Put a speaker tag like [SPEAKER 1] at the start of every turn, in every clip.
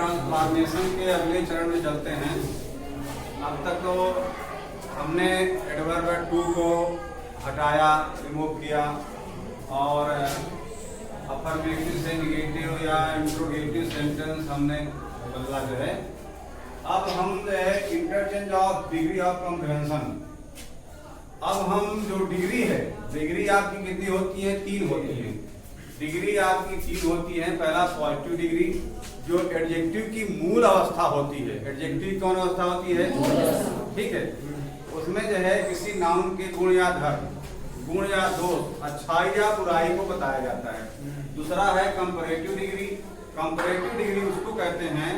[SPEAKER 1] Transformation के अगले चरण में चलते हैं। अब तक तो हमने एडवर्ब टू को हटाया, रिमूव किया और अफर्मेटिव से निगेटिव या इंट्रोगेटिव सेंटेंस हमने बदला जो है। अब हम जो है interchange of degree of comprehension. अब हम जो डिग्री है, डिग्री आपकी कितनी होती है? 3 होती है। डिग्री आपकी 3 होती है। पहला पॉजिटिव डिग्री जो एडजेक्टिव की मूल अवस्था होती है। एडजेक्टिव कौन अवस्था होती है? ठीक है। उसमें जो है किसी नाउन के गुण या धर्म, गुण या दोष, अच्छाई या बुराई को बताया जाता है। दूसरा है कंपैरेटिव डिग्री। कंपैरेटिव डिग्री उसको कहते हैं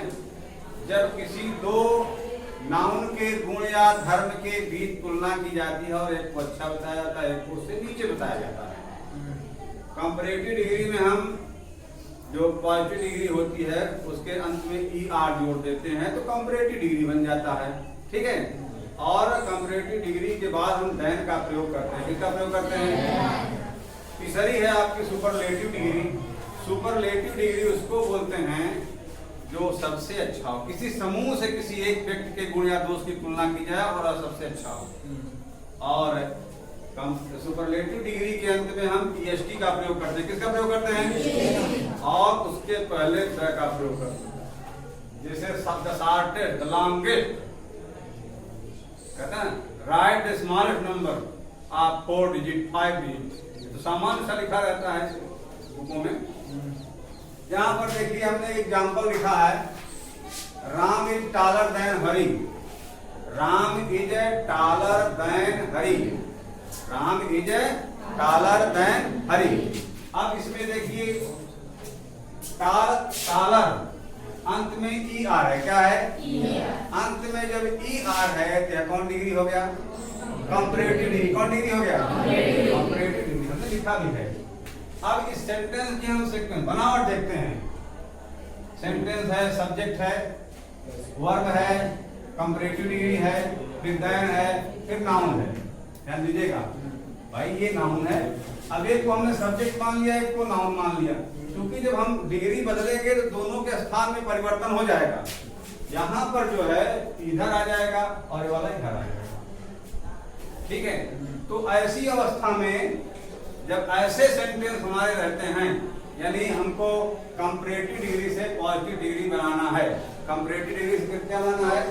[SPEAKER 1] जब किसी दो नाउन के गुण या धर्म के बीच तुलना की जाती है और एक को अच्छा बताया जाता है, एक को उससे नीचे बताया जाता है। कंपैरेटिव डिग्री में हम जो पॉजिटिव डिग्री होती है उसके अंत में ER जोड़ देते हैं तो कंपैरेटिव डिग्री बन जाता है। ठीक है। और कंपैरेटिव डिग्री के बाद हम देन का प्रयोग करते हैं। किसका प्रयोग करते हैं? तीसरी है आपकी सुपरलेटिव डिग्री। सुपरलेटिव डिग्री उसको बोलते हैं जो सबसे अच्छा हो। किसी समूह से किसी एक व्यक्ति के गुण या दोष की तुलना की जाए और सबसे अच्छा हो। और सुपरलेटिव डिग्री के अंत में हम EST का प्रयोग करते हैं। किसका प्रयोग करते हैं? और उसके पहले द का प्रयोग करते हैं। जैसे द शॉर्टेस्ट, द लॉन्गेस्ट, कहते हैं right the smallest number of 4 digit, 5 digit. तो सामान्य सा लिखा रहता है बुकों में। यहाँ पर देखिए हमने एग्जाम्पल लिखा है, Ram is taller than Hari. Ram is a taller than Hari. Ram is a taller than Hari. अब इसमें देखिए टॉलर अंत में ER है। क्या है? अंत में जब ER है तो कौन डिग्री हो गया? Comparative degree. कौन डिग्री हो गया? Comparative degree. हमने लिखा भी है। अब इस सेंटेंस की हम सीक्वेंस बनावट देखते हैं। सेंटेंस है, सब्जेक्ट है, वर्ब है, कंपैरेटिव डिग्री है, फिर देन है, फिर नाउन है। ध्यान दीजिएगा भाई, ये नाउन है। अब एक को हमने सब्जेक्ट मान लिया, एक को नाउन मान लिया। क्योंकि जब हम डिग्री बदलेंगे तो दोनों के स्थान में परिवर्तन हो जाएगा। यहाँ पर जो है इधर आ जाएगा और ये वाला इधर आ जाएगा। ठीक है। तो ऐसी अवस्था में जब ऐसे सेंटेंस हमारे रहते हैं, यानी हमको कंपैरेटिव डिग्री से पॉजिटिव डिग्री बनाना है। कंपैरेटिव डिग्री से क्या बनाना है?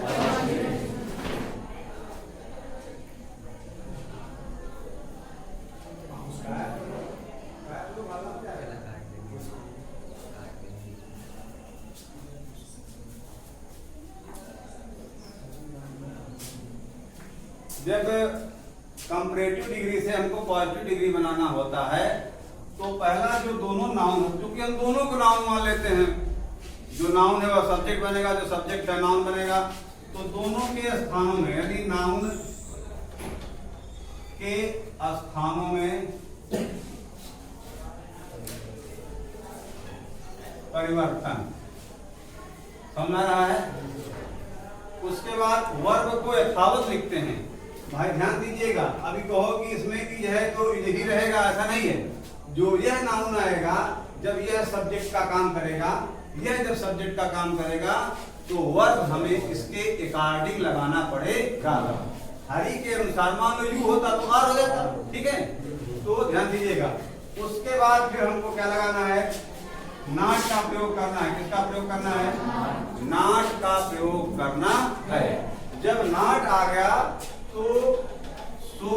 [SPEAKER 1] जब कंपैरेटिव डिग्री से हमको पॉजिटिव डिग्री बनाना होता है तो पहला जो दोनों नाउन, क्योंकि हम दोनों को नाउन मान लेते हैं, जो नाउन है वह सब्जेक्ट बनेगा, जो सब्जेक्ट है नाउन बनेगा। तो दोनों के स्थानों में, यानी नाउन के स्थानों में परिवर्तन समझ रहा है। उसके बाद वर्ब को यथावत लिखते हैं। भाई ध्यान दीजिएगा, अभी कहो कि इसमें की है तो यही रहेगा, ऐसा नहीं है। जो यह नाउन आएगा जब यह सब्जेक्ट का काम करेगा, यह जब सब्जेक्ट का काम करेगा तो वर्ब हमें इसके अकॉर्डिंग लगाना पड़ेगा। हरी के अनुसार, मान लो यू होता तो आर हो जाता। ठीक है। तो ध्यान दीजिएगा। उसके बाद फिर हमको क्या लगाना है? नॉट का प्रयोग करना है। किसका प्रयोग करना है? नॉट का प्रयोग करना है। जब नॉट आ गया तो so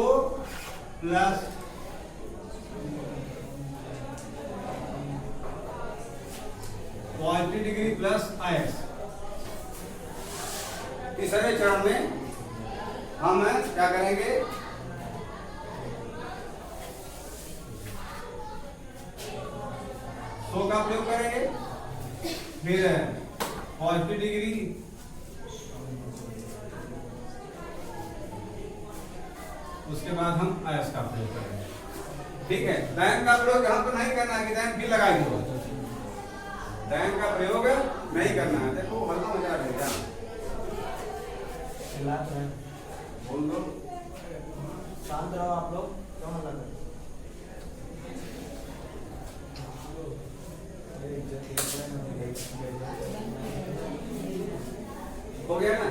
[SPEAKER 1] plus positive degree plus IS। तीसरे चरण में हम क्या करेंगे? सो का प्रयोग करेंगे, फिर पॉजिटिव डिग्री, उसके बाद हम IS का प्रयोग करेंगे। ठीक है। देन का प्रयोग यहाँ पर नहीं करना है कि देन फिर लगाई दो। देन का प्रयोग नहीं करना है। देखो हल्का हो जा रहा है, बोल दो,
[SPEAKER 2] शांत रहो आप लोग, क्यों हल्ला कर रहे हो?
[SPEAKER 1] हो गया ना।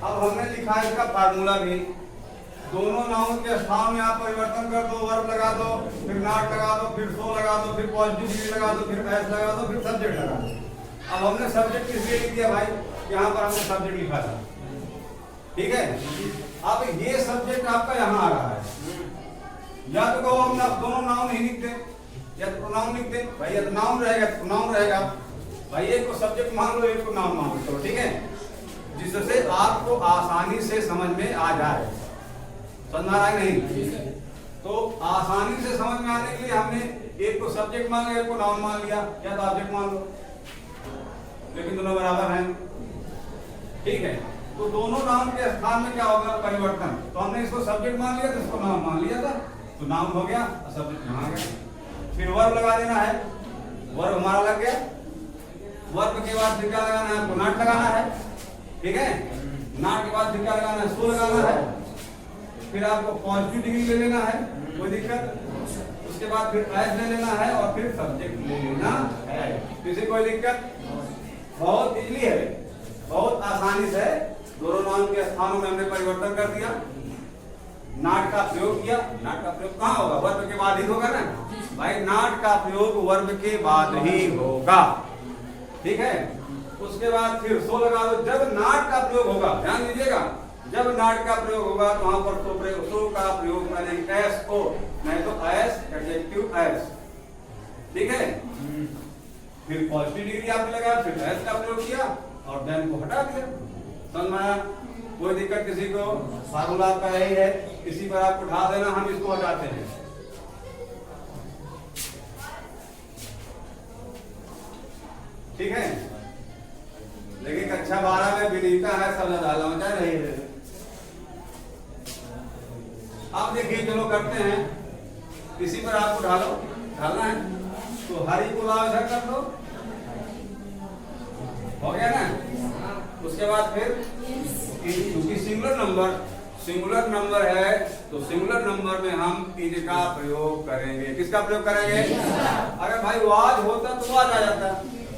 [SPEAKER 1] अब हमने लिखा है इसका फार्मूला भी, दोनों नाउन के स्थान में आप परिवर्तन कर दो, वर्ब लगा दो, फिर नॉट लगा दो, फिर सो लगा दो, फिर पॉजिटिव डिग्री लगा दो, फिर एस लगा दो, फिर सब्जेक्ट लगा दो। अब हमने सब्जेक्ट किस लिए लिख दिया भाई, यहाँ पर हमने सब्जेक्ट लिखा था, ठीक है। अब ये सब्जेक्ट आपका यहाँ आ रहा है, या तो कहो हम दोनों नाउन ही लिख दें या तो प्रोनाउन लिख दें भाई, या तो नाउन रहेगा तो प्रोनाउन रहेगा भाई, एक को सब्जेक्ट मान लो, एक को नाउन मान लो, ठीक है, जिससे आपको आसानी से समझ में आ जाए। समझ में आ रहा है नहीं? तो आसानी से समझ में आने के लिए हमने एक को सब्जेक्ट मान लिया, एक को नाउन मान लिया, या तो ऑब्जेक्ट मान लो, लेकिन दोनों बराबर हैं, ठीक है। तो दोनों नाउन के स्थान में क्या होगा, परिवर्तन। तो हमने इसको सब्जेक्ट मान लिया, तो इसको नाउन मान लिया था, तो नाउन हो गया और सब्जेक्ट यहाँ आ गया। फिर वर्ब लगा देना है, वर्ब हमारा लग गया, वर्ब के बाद फिर क्या लगाना है, आपको नॉट लगाना है, ठीक है। नॉट के बाद फिर क्या लगाना है, सो लगाना है, फिर आपको पॉजिटिव डिग्री ले लेना है, कोई दिक्कत। उसके बाद फिर एस ले लेना है और फिर सब्जेक्ट ले लेना है, किसी कोई दिक्कत? बहुत इजली है, बहुत आसानी से दोनों नाउन के स्थानों में हमने परिवर्तन कर दिया, नॉट का प्रयोग किया। नॉट का प्रयोग कहाँ होगा, वर्ब के बाद ही होगा ना भाई, नॉट का प्रयोग वर्ब के बाद ही होगा, ठीक है। उसके बाद फिर सो लगा दो, जब नॉट का प्रयोग होगा, ध्यान दीजिएगा, जब नॉट का प्रयोग होगा तो वहां पर सो का प्रयोग करेंगे, एस ओ, नहीं तो एस, एडजेक्टिव एस, ठीक है। फिर पॉजिटिव डिग्री आपने लगाया, फिर एस का प्रयोग किया और देन को हटा दिया। समझ में आया? कोई दिक्कत किसी को? फार्मूला आपका यही है, किसी पर आप उठा देना, हम इसको हटाते हैं, ठीक है। लेकिन कक्षा 12 में विनीता है, सब लगा मचा रही है। अब देखिए, चलो करते हैं, किसी पर आपको ढालना है, तो हरी को लाओ इधर कर दो, हो गया ना। उसके बाद फिर क्योंकि सिंगुलर नंबर है, तो सिंगुलर नंबर में हम इज का प्रयोग करेंगे। किसका प्रयोग करेंगे? अगर भाई वाज होता तो वाज आ जाता,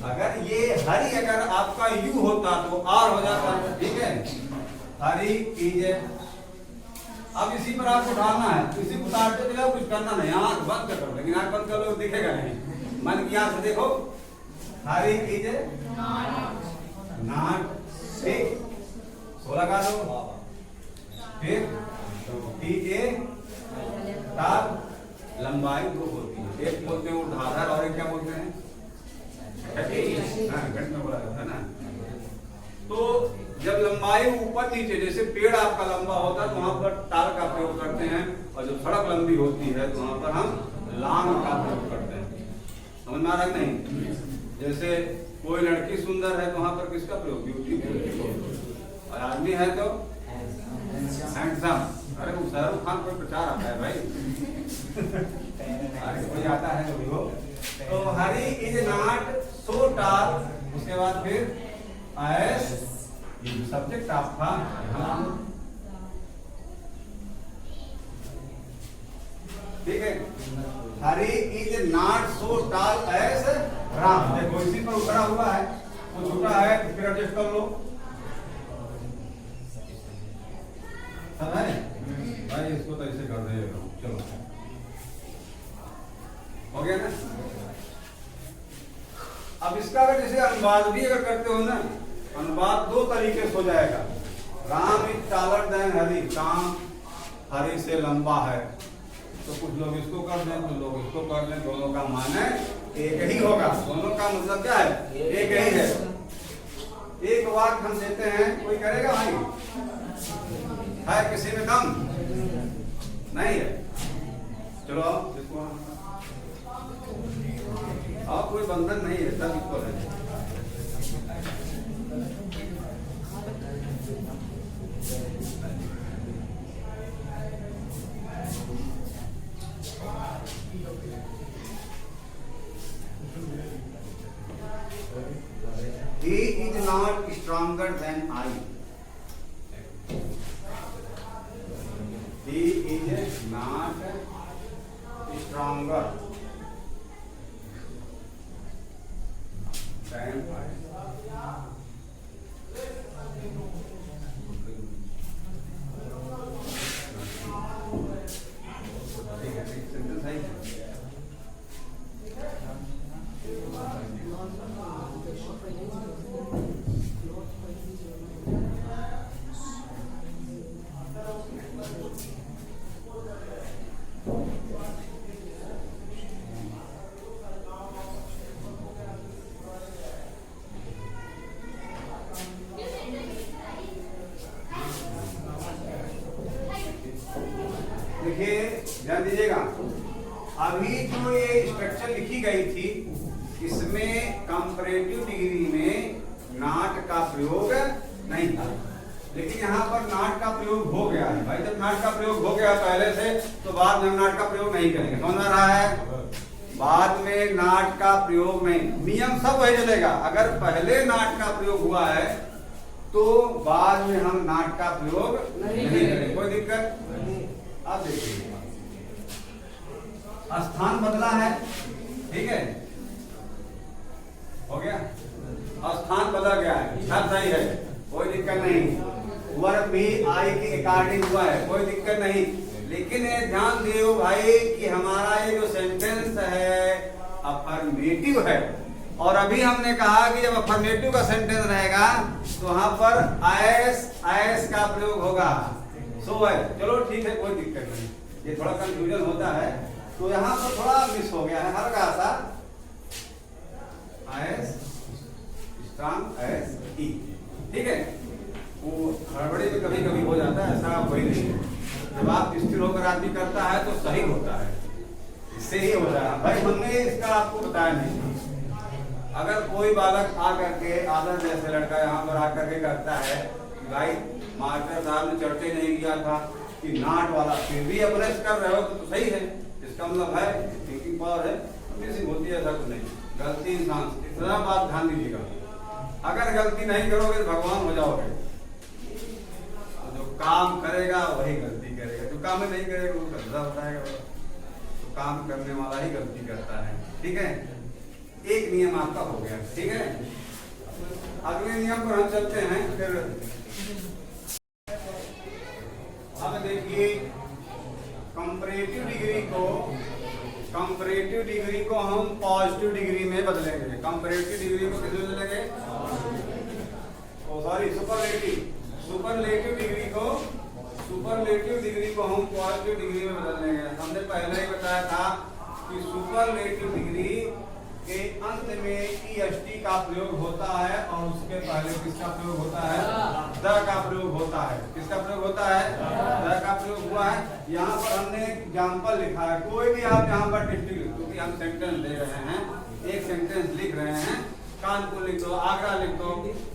[SPEAKER 1] अगर ये हरी अगर आपका यू होता तो आर हो जाता, ठीक है। हरी इज, अब इसी पर आपको उठाना है, इसी को उतारते चले, कुछ करना नहीं, आंख बंद कर दो, लेकिन आंख बंद कर लो दिखेगा नहीं, मन की आंख से देखो, हरी इज नॉट, ठीक, सो लगा दो, फिर टी ए तार, लंबाई दो होती है, एक बोलते हैं ऊर्ध्वाधर और एक क्या बोलते हैं, घट में बोला जाता है ना। तो जब लंबाई ऊपर नीचे, जैसे पेड़ आपका लंबा होता है तो वहां पर तार का प्रयोग करते हैं, और जब सड़क लंबी होती है तो वहां पर हम लांग का प्रयोग करते हैं। समझ में आ रहा है नहीं? जैसे कोई लड़की सुंदर है तो वहां पर किसका प्रयोग, ब्यूटी, और आदमी है तो हैंडसम। अरे वो शाहरुख खान कोई प्रचार आता है भाई अरे कोई आता है तो भी हो। तो हरी इज नॉट सो टाल, उसके बाद फिर एस, ये सब्जेक्ट आपका, ठीक है। हरी इज नॉट सो टाल एस राम, देखो इसी पर उतरा हुआ है, वो छोटा है, फिर एडजस्ट कर लो, सब है भाई, इसको तो ऐसे कर दे, चलो हो गया ना। अब इसका अगर जैसे अनुवाद भी अगर करते हो ना, अनुवाद दो तरीके से हो जाएगा। राम इज टालर देन हरी, काम हरी से लंबा है, तो कुछ लोग इसको कर दें, कुछ लोग इसको कर दें, दोनों का माने एक ही होगा, दोनों का मतलब क्या है, एक ही है। एक वाक्य हम देते हैं, कोई करेगा भाई, है किसी में कम नहीं है, चलो इसको, और कोई बंधन नहीं है, सब इसको है। He is not stronger than I. He is not stronger than I. ध्यान दीजिएगा। अभी जो ये स्ट्रक्चर लिखी गई थी इसमें कंपैरेटिव डिग्री में नॉट का प्रयोग नहीं था, लेकिन यहाँ पर नॉट का प्रयोग हो गया है। भाई जब नॉट का प्रयोग हो गया पहले से, तो बाद में हम नॉट का प्रयोग नहीं करेंगे। समझ आ रहा है? बाद में नॉट का प्रयोग नहीं, नियम सब वही चलेगा। अगर पहले नॉट का प्रयोग हुआ है तो बाद में हम नॉट का प्रयोग नहीं करेंगे। कोई दिक्कत? अब देखिए स्थान बदला है, ठीक है, हो गया, स्थान बदल गया है, सब सही है, कोई दिक्कत नहीं। वर्ब भी आई के अकॉर्डिंग हुआ है, कोई दिक्कत नहीं। लेकिन ये ध्यान दियो भाई कि हमारा ये जो सेंटेंस है अफर्मेटिव है, और अभी हमने कहा कि जब अफर्मेटिव का सेंटेंस रहेगा तो वहां पर एस का प्रयोग होगा। सो है, चलो ठीक है, कोई दिक्कत नहीं। ये थोड़ा कंफ्यूजन होता है तो यहाँ पर थोड़ा मिस हो गया है, हल्का सा एस स्ट्रांग एस ई, ठीक है। वो हड़बड़ी में कभी कभी हो जाता है, ऐसा कोई नहीं। जब आप स्थिर होकर आदमी करता है तो सही होता है, इससे ही होता है। भाई हमने इसका आपको बताया नहीं। अगर कोई बालक आकर के आदर जैसे लड़का यहाँ पर आकर के करता है भाई मास्टर साहब ने चर्चे नहीं किया था कि नाट वाला, फिर भी अप्रेस कर रहे हो तो सही है, इसका मतलब है थिंकिंग पावर है, मिसिंग होती है, ऐसा कुछ नहीं। गलती इंसान, इतना बात ध्यान दीजिएगा। अगर गलती नहीं करोगे तो भगवान हो जाओगे। जो काम करेगा वही गलती करेगा, जो काम नहीं करेगा वो गलता होता है। तो काम करने वाला ही गलती करता है, ठीक है। एक नियम आपका हो गया, ठीक है। अगले नियम पर हम चलते हैं। फिर अब देखिए कंपैरेटिव डिग्री को हम पॉजिटिव डिग्री में बदलेंगे। कंपैरेटिव डिग्री को किस में बदलेंगे? सुपरलेटिव डिग्री को हम पॉजिटिव डिग्री में बदल देंगे। हमने पहले ही बताया था कि सुपरलेटिव डिग्री के अंत में ईएसटी का प्रयोग होता है और उसके पहले किसका प्रयोग होता है? द का प्रयोग होता है। किसका प्रयोग होता है? द का प्रयोग हुआ है। यहाँ पर हमने एक एग्जाम्पल लिखा है। कोई भी आप यहाँ पर टिप्पणी लिख, क्योंकि हम सेंटेंस ले रहे हैं, एक सेंटेंस लिख रहे हैं, कानपुर लिख दो, आगरा लिख दो,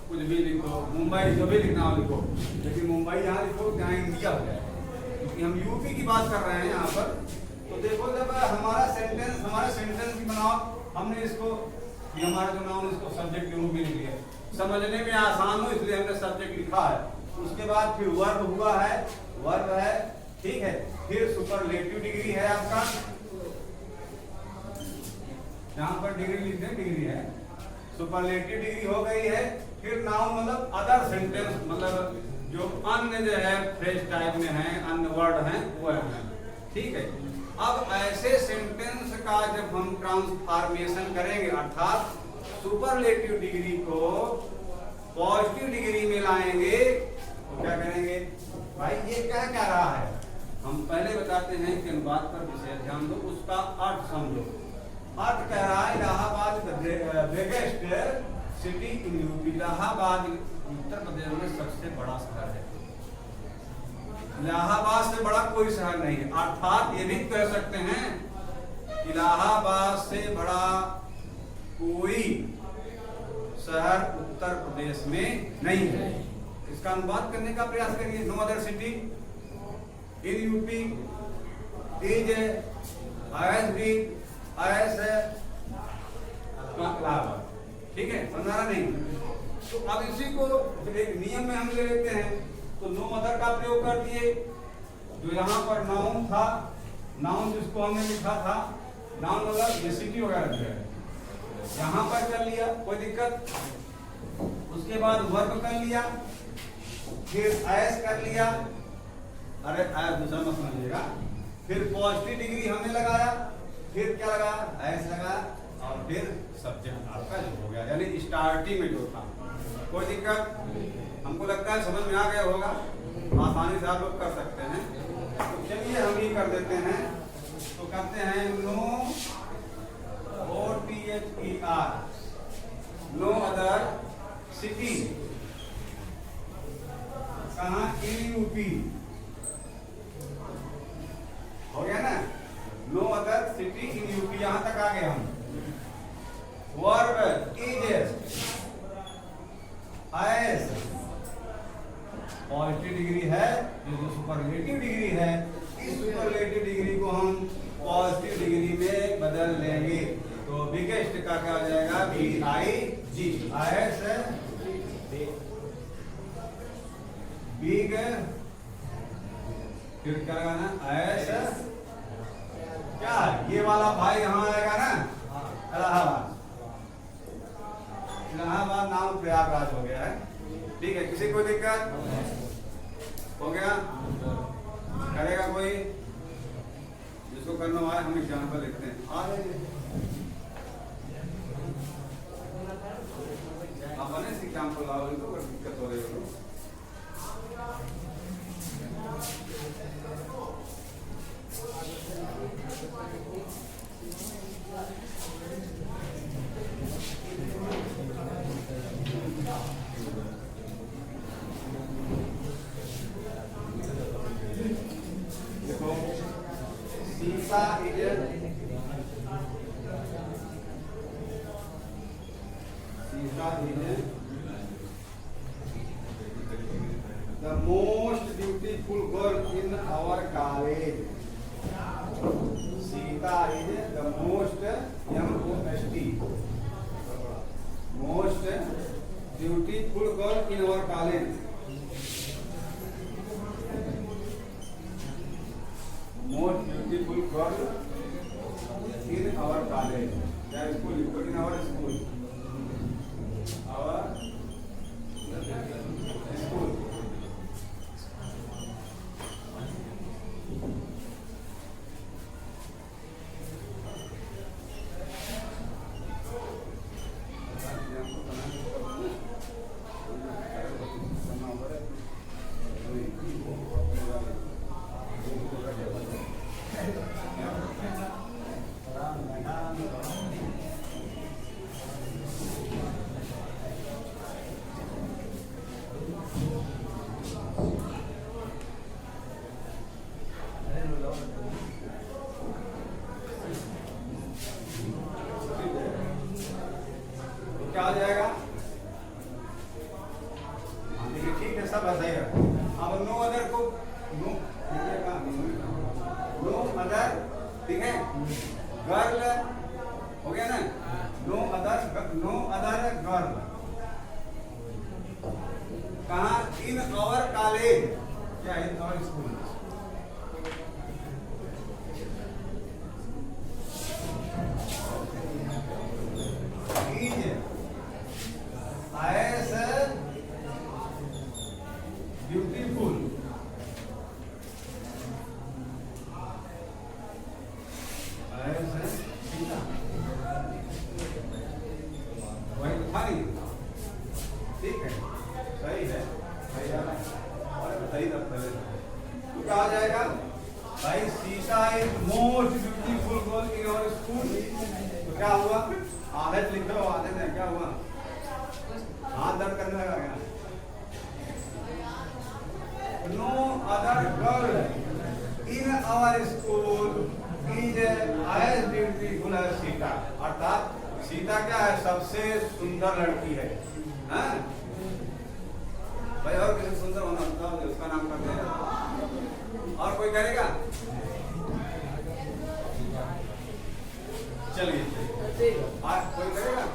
[SPEAKER 1] कुछ भी लिख दो, मुंबई जो भी लिखना हो लिखो, लेकिन मुंबई यहाँ लिखो यहाँ इंडिया हो जाए, क्योंकि हम यूपी की बात कर रहे हैं यहाँ पर। तो देखो जब हमारे सेंटेंस की बनाओ, हमने इसको हमारा जो नाम इसको सब्जेक्ट के रूप में लिख लिया, समझने में आसान हो इसलिए हमने सब्जेक्ट लिखा है। उसके बाद फिर वर्ब हुआ है, वर्ब है, ठीक है। फिर सुपरलेटिव डिग्री है आपका, यहाँ पर डिग्री लिख दें, डिग्री है। सुपरलेटिव डिग्री हो गई है। फिर नाउन मतलब अदर सेंटेंस, मतलब जो अन्य जो है फ्रेज टाइप में है, अन्य वर्ड हैं वो है, ठीक है। अब ऐसे सेंटेंस का जब हम ट्रांसफॉर्मेशन करेंगे, अर्थात सुपरलेटिव डिग्री को पॉजिटिव डिग्री में लाएंगे, तो क्या करेंगे? भाई ये क्या कह रहा है? हम पहले बताते हैं कि बात पर विशेष ध्यान दो, उसका अर्थ समझो। अर्थ कह रहा है Allahabad biggest city in UP. Allahabad Uttar Pradesh में सबसे बड़ा शहर है। इलाहाबाद से बड़ा कोई शहर नहीं है। अर्थात ये भी कह सकते हैं इलाहाबाद से बड़ा कोई शहर उत्तर प्रदेश में नहीं है। इसका अनुवाद करने का प्रयास करिए। No other city in UP is Allahabad, ठीक है, समझा नहीं। तो अब इसी को एक नियम में हम ले लेते हैं। तो नो अदर का प्रयोग कर दिए। जो यहाँ पर नाउन था, नाउन जिसको हमने लिखा था, नाउन मतलब ये सिटी वगैरह जो है, यहाँ पर कर लिया, कोई दिक्कत। उसके बाद वर्ब कर लिया, फिर एस कर लिया, अरे एस दूसरा मत समझिएगा। फिर पॉजिटिव डिग्री हमने लगाया, फिर क्या लगाया? एस लगाया, और फिर सब्जेक्ट आपका जो हो गया, यानी स्टार्टिंग में जो था। कोई दिक्कत? हमको लगता है समझ में आ गया होगा, आसानी से आप लोग कर सकते हैं। तो चलिए हम ही कर देते हैं। तो करते हैं no OTHER, no other city, कहाँ? इन यूपी, हो गया ना। इज एस पॉजिटिव डिग्री है, जो सुपरलेटिव डिग्री है, इस सुपरलेटिव डिग्री को हम पॉजिटिव डिग्री में बदल लेंगे। तो बिगेस्ट का क्या हो जाएगा? BIG। एस बिग, फिर क्या लगाना? एस क्या ये वाला भाई यहाँ आएगा ना, इलाहाबाद। इलाहाबाद नाम प्रयागराज हो गया है। ठीक है, किसी को दिक्कत हो गया? करेगा कोई? जिसको करना हुआ है हम एग्जाम्पल लिखते हैं। आ जाइए अपने एग्जाम्पल लाओ, इनको अगर दिक्कत हो रही हो तो। देखो सीसा is the most beautiful girl in our college. Sita is the most most beautiful girl in our college. Most beautiful girl in our college. That is school. In our school. Our school. क्या आ जाएगा? देखिए ठीक है, सब सही है। अब नो अदर को नो अदर, ठीक है, गर्ल हो गया ना। नो अदर गर्ल कहाँ? In our college. क्या इन आवर स्कूल? ब्यूटीफुल वही था नहीं, ठीक है, सही है, सही है, सही तब पहले तो क्या आ जाएगा भाई? Sita is most beautiful girl in our school. तो क्या हुआ? आदत लिख दो, आदत है, क्या हुआ? हाथ दर्द करने लगा क्या? No other girl in our school is as beautiful as Sita. अर्थात सीता क्या है? सबसे सुंदर लड़की है। हाँ? भाई और किसी सुंदर होना होता है उसका नाम करते हैं। और कोई करेगा? चलिए कोई करेगा?